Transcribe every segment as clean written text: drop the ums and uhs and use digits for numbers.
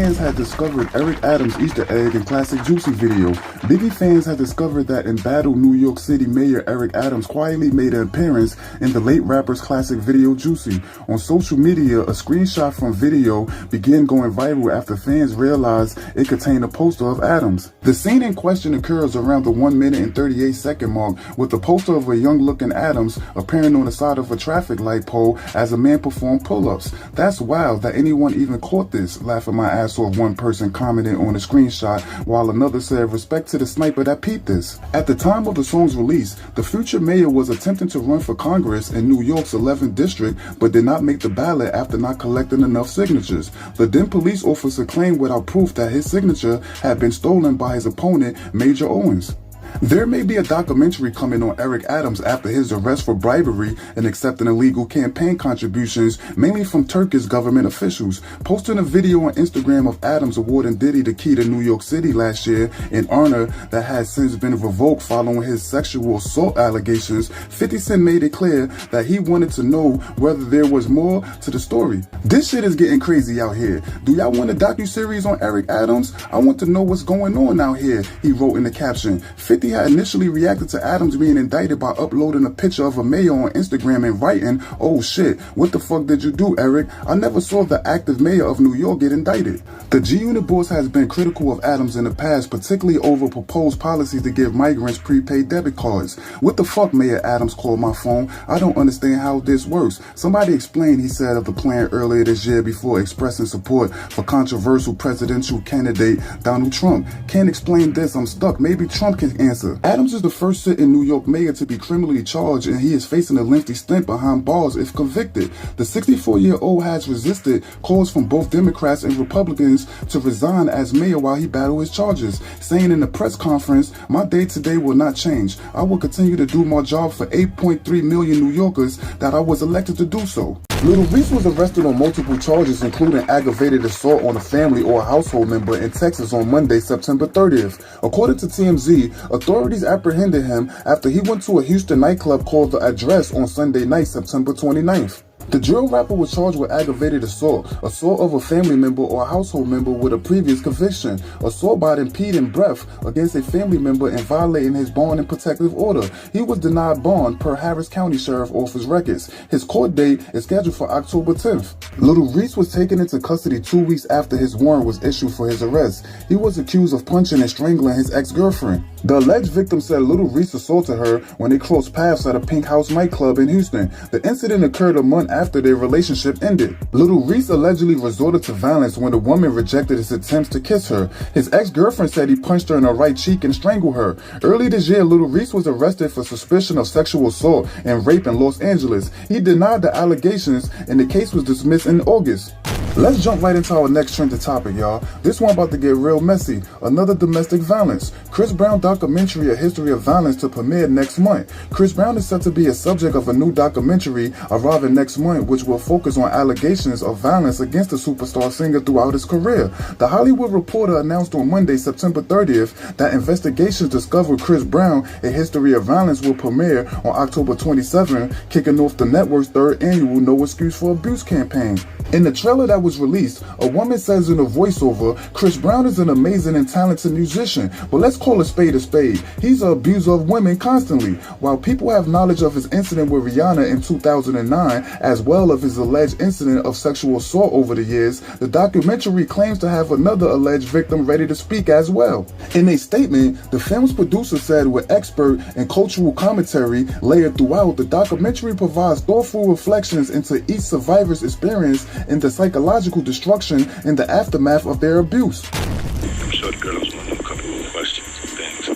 fans had discovered Eric Adams' Easter egg in classic Juicy video. Biggie fans had discovered that embattled New York City Mayor Eric Adams quietly made an appearance in the late rapper's classic video Juicy. On social media, a screenshot from video began going viral after fans realized it contained a poster of Adams. The scene in question occurs around the 1 minute and 38 second mark, with the poster of a young-looking Adams appearing on the side of a traffic light pole as a man performed pull-ups. "That's wild that anyone even caught this," laughing my ass off, one person commented on the screenshot, while another said, "Respect to the sniper that peeped this." At the time of the song's release, the future mayor was attempting to run for Congress in New York's 11th district, but did not make the ballot after not collecting enough signatures. The then police officer claimed without proof that his signature had been stolen by his opponent, Major Owens. There may be a documentary coming on Eric Adams after his arrest for bribery and accepting illegal campaign contributions, mainly from Turkish government officials. Posting a video on Instagram of Adams awarding Diddy the key to New York City last year, an honor that has since been revoked following his sexual assault allegations, 50 Cent made it clear that he wanted to know whether there was more to the story. "This shit is getting crazy out here. Do y'all want a docuseries on Eric Adams? I want to know what's going on out here," he wrote in the caption. 50 had initially reacted to Adams being indicted by uploading a picture of a mayor on Instagram and writing, "Oh shit, what the fuck did you do, Eric? I never saw the active mayor of New York get indicted." The G-Unit boss has been critical of Adams in the past, particularly over proposed policies to give migrants prepaid debit cards. "What the fuck, Mayor Adams called my phone? I don't understand how this works. Somebody explain," he said of the plan earlier this year before expressing support for controversial presidential candidate Donald Trump. "Can't explain this, I'm stuck. Maybe Trump can answer." Adams is the first sitting New York mayor to be criminally charged, and he is facing a lengthy stint behind bars if convicted. The 64-year-old has resisted calls from both Democrats and Republicans to resign as mayor while he battled his charges, saying in a press conference, "My day-to-day will not change. I will continue to do my job for 8.3 million New Yorkers that I was elected to do so." Lil Reese was arrested on multiple charges, including aggravated assault on a family or a household member in Texas on Monday, September 30th. According to TMZ, authorities apprehended him after he went to a Houston nightclub called The Address on Sunday night, September 29th. The drill rapper was charged with aggravated assault of a family member or a household member with a previous conviction, assault by impeding breath against a family member, and violating his bond and protective order. He was denied bond per Harris County Sheriff Office records. His court date is scheduled for October 10th. Lil Reese was taken into custody 2 weeks after his warrant was issued for his arrest. He was accused of punching and strangling his ex-girlfriend. The alleged victim said Lil Reese assaulted her when they crossed paths at a Pink House nightclub in Houston. The incident occurred a month after their relationship ended. Lil Reese allegedly resorted to violence when the woman rejected his attempts to kiss her. His ex-girlfriend said he punched her in her right cheek and strangled her. Early this year, Lil Reese was arrested for suspicion of sexual assault and rape in Los Angeles. He denied the allegations, and the case was dismissed in August. Let's jump right into our next trending topic, y'all. This one about to get real messy. Another domestic violence. Chris Brown documentary, A History of Violence, to premiere next month. Chris Brown is set to be a subject of a new documentary arriving next month, which will focus on allegations of violence against the superstar singer throughout his career. The Hollywood Reporter announced on Monday, September 30th, that investigations discovered Chris Brown, A History of Violence, will premiere on October 27th, kicking off the network's 3rd annual No Excuse for Abuse campaign. In the trailer that was released, a woman says in a voiceover, "Chris Brown is an amazing and talented musician, but let's call a spade a spade. He's an abuser of women constantly." While people have knowledge of his incident with Rihanna in 2009, as well of his alleged incident of sexual assault over the years, the documentary claims to have another alleged victim ready to speak as well. In a statement, the film's producer said, "With expert and cultural commentary layered throughout, the documentary provides thoughtful reflections into each survivor's experience and the psychological destruction in the aftermath of their abuse." I'm sure the girls want a couple of questions and things.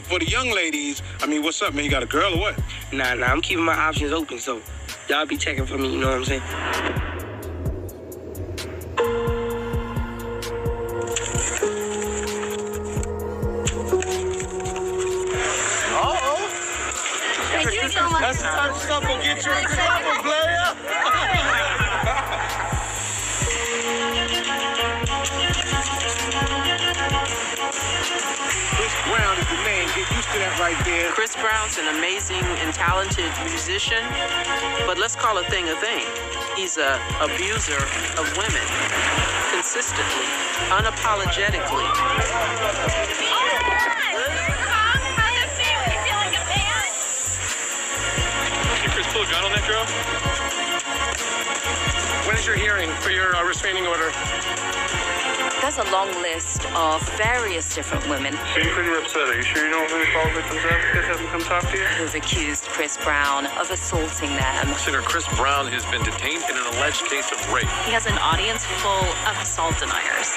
For the young ladies, I mean, what's up, man? You got a girl or what? Nah, I'm keeping my options open, so y'all be checking for me, you know what I'm saying? Thank you so much. That's the type of stuff will get you in trouble, player. Chris Brown is the name. Get used to to that right there. Chris Brown's an amazing and talented musician, but let's call a thing a thing. He's an abuser of women, consistently, unapologetically. Chris, pull a gun on that girl. When is your hearing for your restraining order? There's a long list of various different women You're pretty upset. Are you sure you don't really follow victims advocates hasn't come talk to you? who've accused Chris Brown of assaulting them. Singer Chris Brown has been detained in an alleged case of rape. He has an audience full of assault deniers.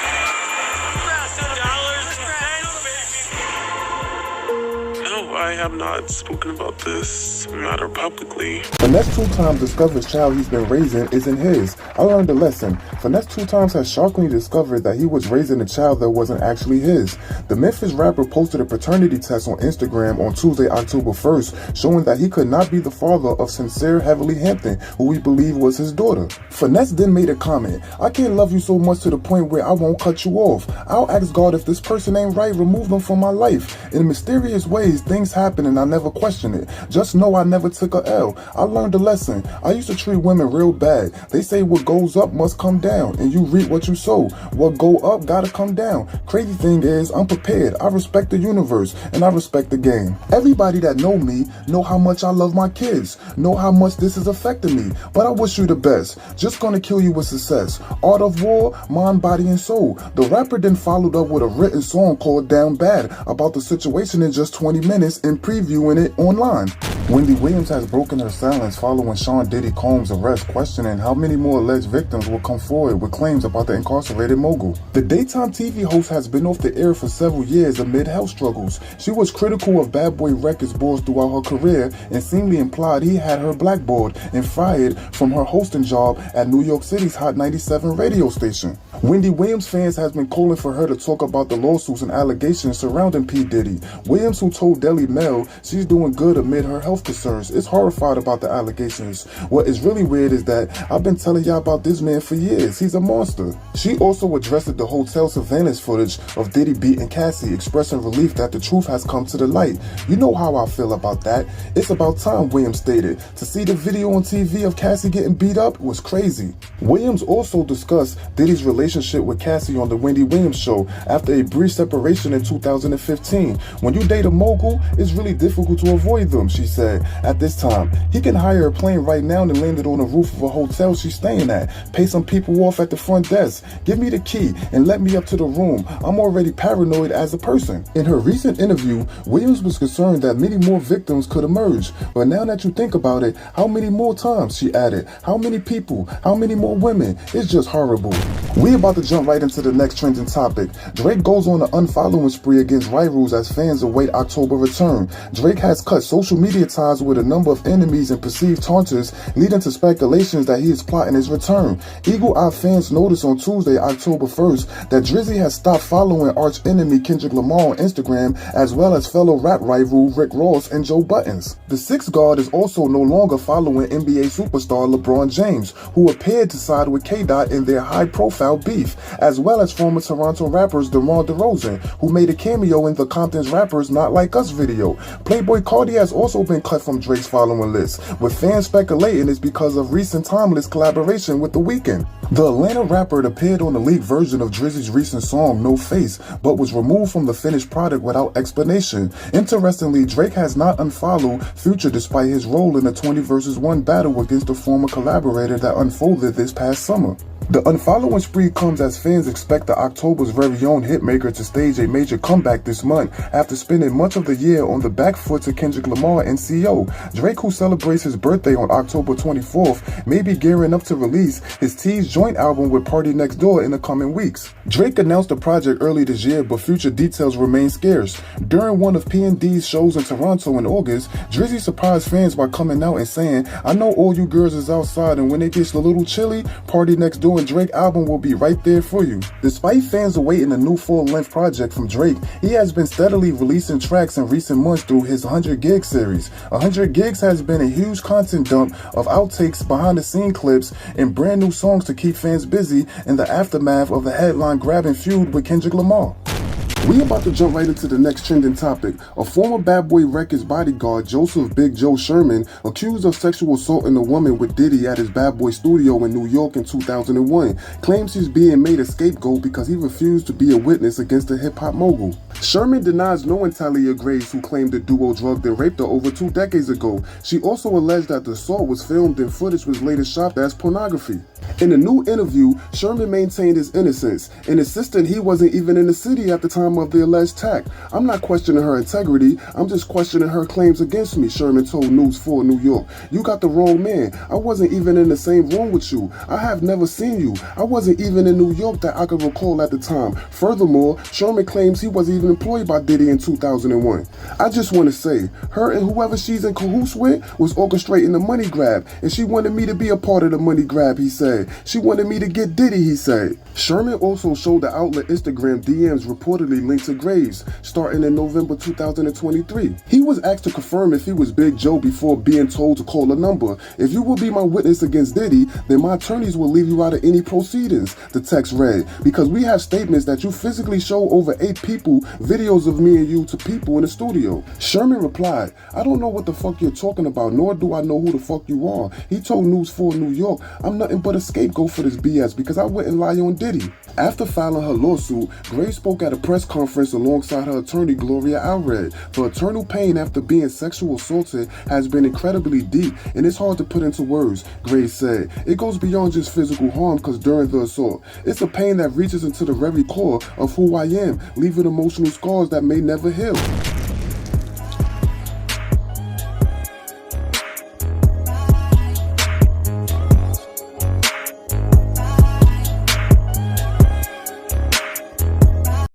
No, I have not spoken about this matter publicly. Finesse 2 times discovers child he's been raising isn't his. I learned a lesson. Finesse 2 times has shockingly discovered that he was raising a child that wasn't actually his. The Memphis rapper posted a paternity test on Instagram on Tuesday, October 1st, showing that he could not be the father of Sincere Heavenly Hampton, who we believe was his daughter. Finesse then made a comment. I can't love you so much to the point where I won't cut you off. I'll ask God if this person ain't right, remove them from my life. In mysterious ways, things happen and I never question it. Just know I never took a L. I learned a lesson. I used to treat women real bad. They say what goes up must come down, and you reap what you sow. What go up gotta come down. Crazy thing is, I'm prepared. I respect the universe, and I respect the game. Everybody that know me know how much I love my kids, know how much this is affecting me, but I wish you the best. Just gonna kill you with success. Art of War, Mind, Body, and Soul. The rapper then followed up with a written song called Down Bad about the situation in just 20 minutes and previewing it online. Wendy Williams has broken her silence following Sean Diddy Combs' arrest, questioning how many more alleged victims will come forward with claims about the incarcerated mogul. The daytime TV host has been off the air for several years amid health struggles. She was critical of Bad Boy Records' boss throughout her career and seemingly implied he had her blackballed and fired from her hosting job at New York City's Hot 97 radio station. Wendy Williams fans has been calling for her to talk about the lawsuits and allegations surrounding P. Diddy. Williams, who told Daily Mail she's doing good amid her health concerns, is horrified about the allegations. What is really weird is that I've been telling y'all about this man for years. He's a monster. She also addressed the hotel surveillance footage of Diddy beating Cassie, expressing relief that the truth has come to the light. You know how I feel about that. It's about time, Williams stated. To see the video on TV of Cassie getting beat up was crazy. Williams also discussed Diddy's relationship with Cassie on the Wendy Williams show after a brief separation in 2015. When you date a mogul, it's really difficult to avoid them, she said. At this time, he can hire a plane right now and land it on the roof of a hotel she's staying at, pay some people off at the front desk, give me the key and let me up to the room. I'm already paranoid as a person. In her recent interview, Williams was concerned that many more victims could emerge. But now that you think about it, how many more times, she added, how many people, how many more women? It's just horrible. We about to jump right into the next trending topic. Drake goes on an unfollowing spree against rivals as fans await October return. Drake has cut social media ties with a number of enemies and perceived taunters, leading to speculations that he is plotting his return. Eagle-eyed fans noticed on Tuesday, October 1st, that Drizzy has stopped following arch enemy Kendrick Lamar on Instagram, as well as fellow rap rival Rick Ross and Joe Buttons. The sixth guard is also no longer following NBA superstar LeBron James, who appeared to side with K-Dot in their high-profile beef, as well as former Toronto rappers DeMar DeRozan, who made a cameo in the Compton's Rappers Not Like Us video. Playboy Cardi has also been cut from Drake's following list, with fans speculating it's because of recent Timeless collaboration with The Weeknd. The Atlanta rapper appeared on the leaked version of Drizzy's recent song No Face, but was removed from the finished product without explanation. Interestingly, Drake has not unfollowed Future despite his role in the 20 vs 1 battle against a former collaborator that unfolded this past summer. The unfollowing spree comes as fans expect the October's very own hitmaker to stage a major comeback this month after spending much of the year on the back foot to Kendrick Lamar and CO. Drake, who celebrates his birthday on October 24th, may be gearing up to release his Tease joint album with Party Next Door in the coming weeks. Drake announced the project early this year, but future details remain scarce. During one of P&D's shows in Toronto in August, Drizzy surprised fans by coming out and saying, "I know all you girls is outside, and when it gets a little chilly, Party Next Door and Drake album will be right there for you." Despite fans awaiting a new full-length project from Drake, he has been steadily releasing tracks in recent months through his 100 Gig series. 100 Gigs has been a huge content dump of outtakes, behind-the-scene clips, and brand new songs to keep fans busy in the aftermath of the headline-grabbing feud with Kendrick Lamar. We about to jump right into the next trending topic. A former Bad Boy Records bodyguard, Joe Sherman, accused of sexual assaulting a woman with Diddy at his Bad Boy studio in New York in 2001, claims he's being made a scapegoat because he refused to be a witness against the hip-hop mogul. Sherman denies knowing Thalia Grace, who claimed the duo drugged and raped her over 2 decades ago. She also alleged that the assault was filmed and footage was later shot as pornography. In a new interview, Sherman maintained his innocence and insisted he wasn't even in the city at the time of the alleged attack. "I'm not questioning her integrity, I'm just questioning her claims against me," Sherman told News 4 New York. "You got the wrong man. I wasn't even in the same room with you. I have never seen you. I wasn't even in New York that I could recall at the time." Furthermore, Sherman claims he wasn't even employed by Diddy in 2001. "I just want to say, her and whoever she's in cahoots with was orchestrating the money grab, and she wanted me to be a part of the money grab," he said. "She wanted me to get Diddy," he said. Sherman also showed the outlet Instagram DMs reportedly linked to Grace, starting in November 2023. He was asked to confirm if he was Big Joe before being told to call a number. "If you will be my witness against Diddy, then my attorneys will leave you out of any proceedings," the text read, "because we have statements that you physically show over 8 people videos of me and you to people in the studio." Sherman replied, "I don't know what the fuck you're talking about, nor do I know who the fuck you are." He told News 4 New York, "I'm nothing but a scapegoat for this BS because I wouldn't lie on Diddy." After filing her lawsuit, Grace spoke at a press conference alongside her attorney Gloria Allred. The eternal pain after being sexually assaulted has been incredibly deep and it's hard to put into words, Grace said. "It goes beyond just physical harm because during the assault, it's a pain that reaches into the very core of who I am, leaving emotional scars that may never heal."